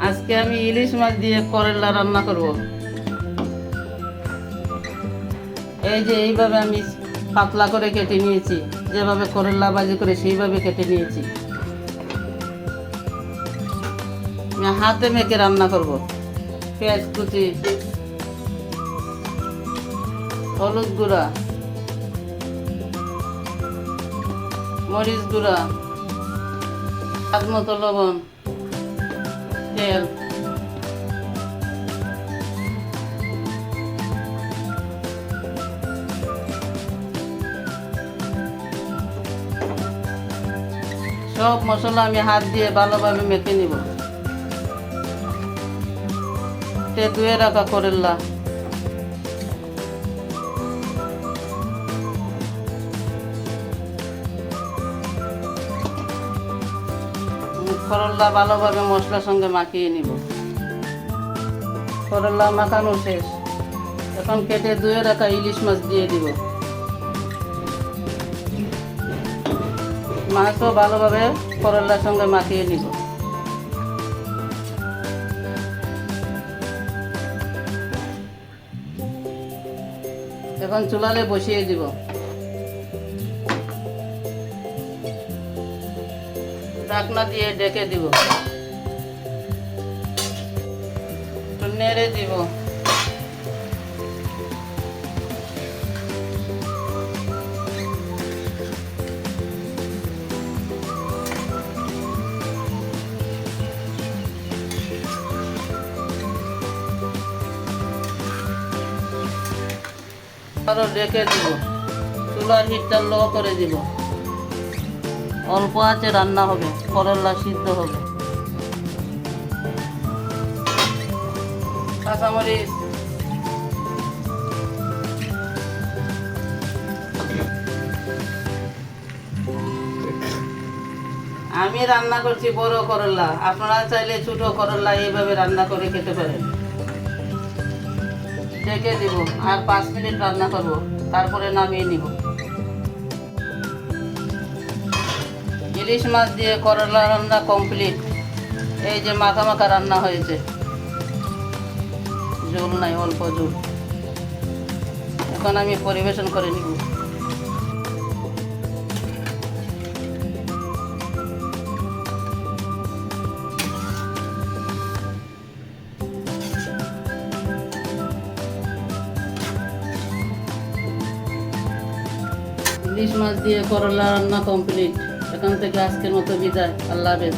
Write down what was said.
আজকে আমি ইলিশ মাছ দিয়ে করলা রান্না করব। এই যে এইভাবে আমি পাতলা করে কেটে নিয়েছি, যেভাবে করলা ভাজি করে সেইভাবে কেটে নিয়েছি। আমি হাতে মেখে রান্না করব। পেঁয়াজ কুচি, হলুদ গুঁড়া, মরিচ গুঁড়া, স্বাদ মতো লবণ, তেল, সব মশলা আমি হাত দিয়ে ভালোভাবে মেখে নিব। ধুয়ে রাখা করলা, করলা ভালোভাবে মশলার সঙ্গে মাখিয়ে নিব। করলা মাখানো শেষ, এখন কেটে ধুয়ে রাখা ইলিশ মাছ দিয়ে দিব। মাছও ভালোভাবে করলার সঙ্গে মাখিয়ে নিব। এখন চুলালে বসিয়ে দিব। ঢাকনা দিয়ে ঢেকে দিব, একটু নেড়ে দিব। আরো ঢেকে দিব, চুলার হিটটা লো করে দিব। অল্প আঁচে রান্না হবে, করলা সিদ্ধ হবে। কাঁচামরিচ, আমি রান্না করছি বড় করলা, আপনারা চাইলে ছোট করলা এইভাবে রান্না করে খেতে পারেন। ঢেকে দিব, আর 5 মিনিট রান্না করব, তারপরে নামিয়ে নিব। ইলিশ মাছ দিয়ে করলা রান্না কমপ্লিট। এই যে মাখা মাখা রান্না হয়েছে, ঝোল নাই, অল্প ঝোল। এখন আমি পরিবেশন করে নিব। ইলিশ মাছ দিয়ে করলা রান্না কমপ্লিট। এখান থেকে আজকের মতো বিদায়। আল্লাহ হাফেজ।